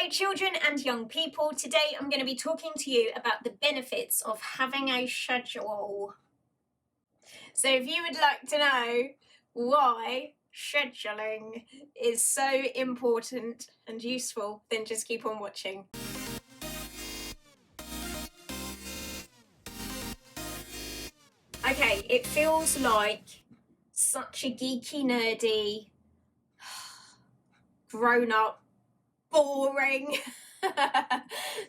Hello children and young people. Today I'm going to be talking to you about the benefits of having a schedule. So if you would like to know why scheduling is so important and useful, then just keep on watching. Okay, it feels like such a geeky, nerdy, grown-up, boring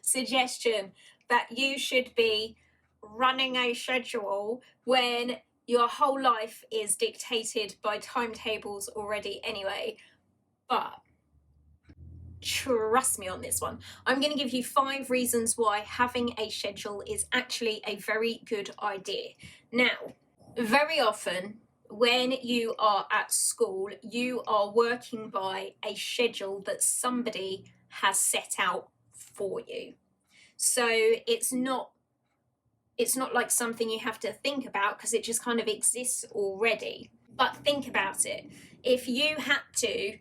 suggestion that you should be running a schedule when your whole life is dictated by timetables already anyway. But trust me on this one. I'm going to give you 5 reasons why having a schedule is actually a very good idea. Now, very often when you are at school, you are working by a schedule that somebody has set out for you. So it's not like something you have to think about because it just kind of exists already. But think about it. If you had to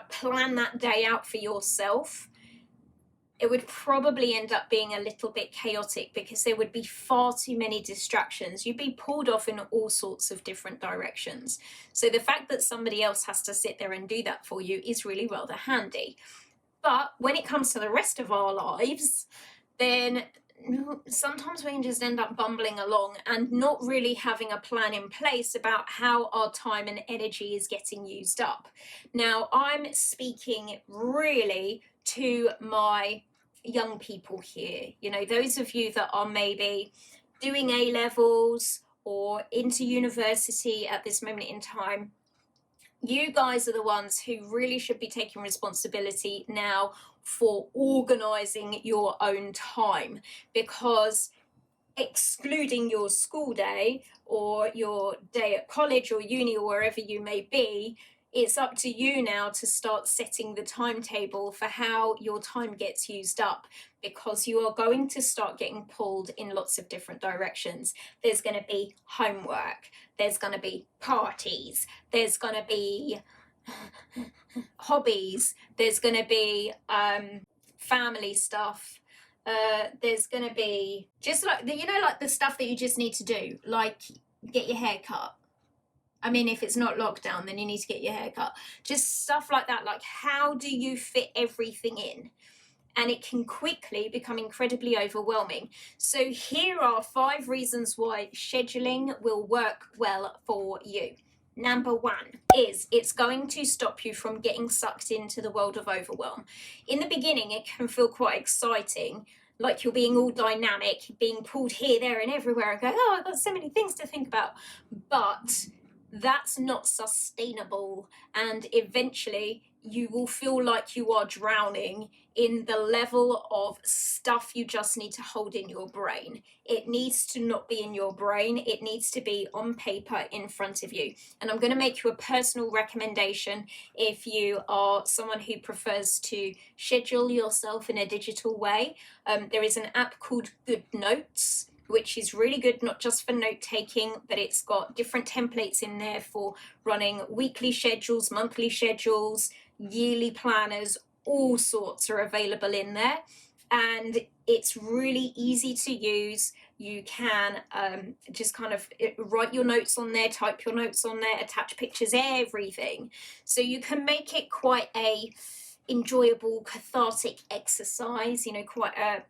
plan that day out for yourself, it would probably end up being a little bit chaotic because there would be far too many distractions. You'd be pulled off in all sorts of different directions. So the fact that somebody else has to sit there and do that for you is really rather handy. But when it comes to the rest of our lives, then sometimes we can just end up bumbling along and not really having a plan in place about how our time and energy is getting used up. Now, I'm speaking really to my young people here, those of you that are maybe doing A levels or into university at this moment in time. You guys are the ones who really should be taking responsibility now for organising your own time, because excluding your school day or your day at college or uni or wherever you may be, it's up to you now to start setting the timetable for how your time gets used up, because you are going to start getting pulled in lots of different directions. There's going to be homework, there's going to be parties, there's going to be hobbies, there's going to be family stuff. There's going to be just like the stuff that you just need to do, like get your hair cut. I mean, if it's not lockdown, then you need to get your hair cut. Just stuff like that. Like, how do you fit everything in? And it can quickly become incredibly overwhelming. So here are 5 reasons why scheduling will work well for you. Number 1 is it's going to stop you from getting sucked into the world of overwhelm. In the beginning, it can feel quite exciting, like you're being all dynamic, being pulled here, there, and everywhere, and go, oh, I've got so many things to think about. But that's not sustainable, and eventually you will feel like you are drowning in the level of stuff you just need to hold in your brain. It needs to not be in your brain, it needs to be on paper in front of you. And I'm going to make you a personal recommendation if you are someone who prefers to schedule yourself in a digital way. There is an app called Good Notes, which is really good, not just for note taking, but it's got different templates in there for running weekly schedules, monthly schedules, yearly planners, all sorts are available in there. And it's really easy to use. You can just kind of write your notes on there, type your notes on there, attach pictures, everything. So you can make it quite a enjoyable, cathartic exercise,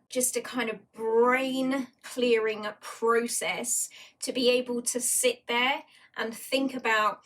just a kind of brain clearing process to be able to sit there and think about,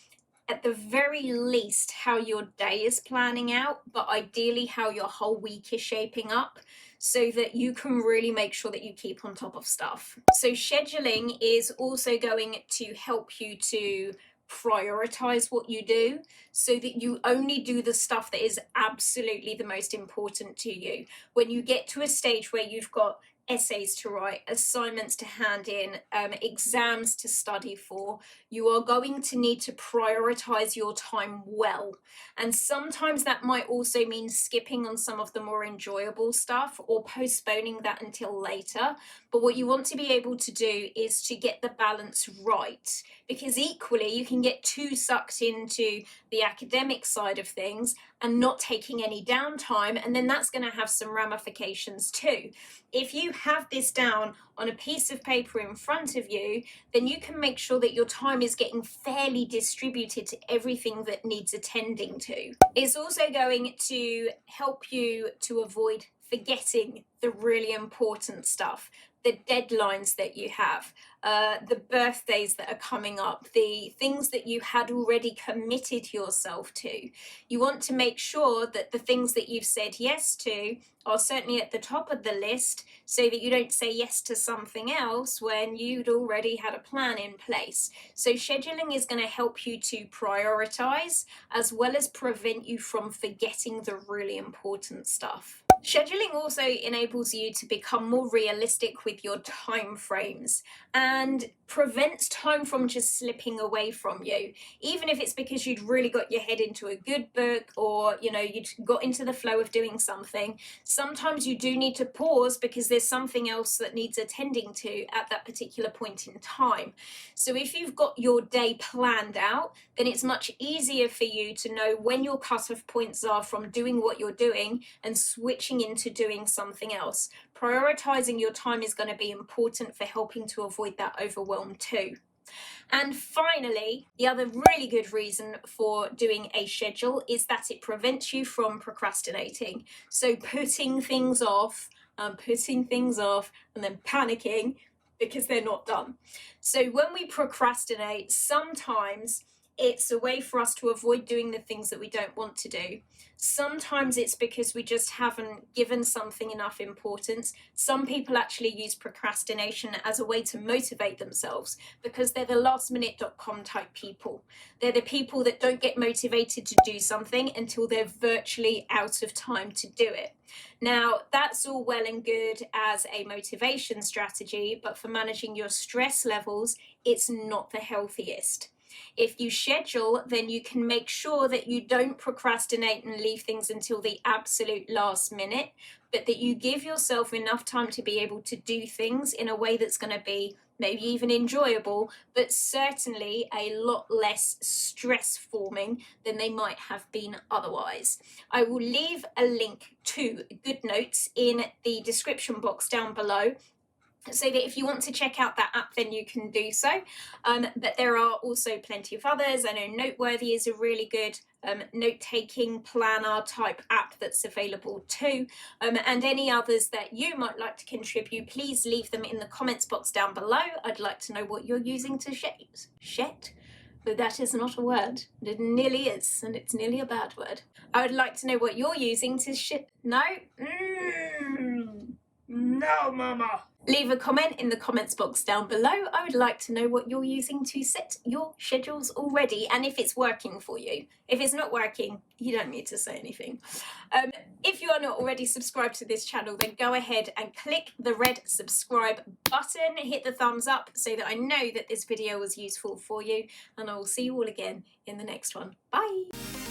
at the very least, how your day is planning out, but ideally how your whole week is shaping up, so that you can really make sure that you keep on top of stuff. So scheduling is also going to help you to prioritize what you do, so that you only do the stuff that is absolutely the most important to you. When you get to a stage where you've got essays to write, assignments to hand in, exams to study for, you are going to need to prioritize your time well. And sometimes that might also mean skipping on some of the more enjoyable stuff or postponing that until later. But what you want to be able to do is to get the balance right, because equally you can get too sucked into the academic side of things and not taking any downtime, and then that's going to have some ramifications too. If you have this down on a piece of paper in front of you, then you can make sure that your time is getting fairly distributed to everything that needs attending to. It's also going to help you to avoid forgetting the really important stuff, the deadlines that you have, the birthdays that are coming up, the things that you had already committed yourself to. You want to make sure that the things that you've said yes to are certainly at the top of the list, so that you don't say yes to something else when you'd already had a plan in place. So scheduling is going to help you to prioritize, as well as prevent you from forgetting the really important stuff. Scheduling also enables you to become more realistic with your time frames and prevents time from just slipping away from you. Even if it's because you'd really got your head into a good book, or you'd got into the flow of doing something, sometimes you do need to pause because there's something else that needs attending to at that particular point in time. So if you've got your day planned out, then it's much easier for you to know when your cut-off points are from doing what you're doing and switching into doing something else. Prioritizing your time is going to be important for helping to avoid that overwhelm too. And finally, the other really good reason for doing a schedule is that it prevents you from procrastinating. So putting things off and then panicking because they're not done. So when we procrastinate, sometimes it's a way for us to avoid doing the things that we don't want to do. Sometimes it's because we just haven't given something enough importance. Some people actually use procrastination as a way to motivate themselves because they're the lastminute.com type people. They're the people that don't get motivated to do something until they're virtually out of time to do it. Now, that's all well and good as a motivation strategy, but for managing your stress levels, it's not the healthiest. If you schedule, then you can make sure that you don't procrastinate and leave things until the absolute last minute, but that you give yourself enough time to be able to do things in a way that's going to be maybe even enjoyable, but certainly a lot less stress forming than they might have been otherwise. I will leave a link to GoodNotes in the description box down below, so that if you want to check out that app, then you can do so. But there are also plenty of others. I know Noteworthy is a really good note-taking planner type app that's available too. And any others that you might like to contribute, please leave them in the comments box down below. I'd like to know what you're using to shet. But that is not a word. It nearly is, and it's nearly a bad word. I would like to know what you're using to No? No, Mama. Leave a comment in the comments box down below. I would like to know what you're using to set your schedules already, and if it's working for you. If it's not working, you don't need to say anything. If you are not already subscribed to this channel, then go ahead and click the red subscribe button, hit the thumbs up so that I know that this video was useful for you, and I will see you all again in the next one. Bye!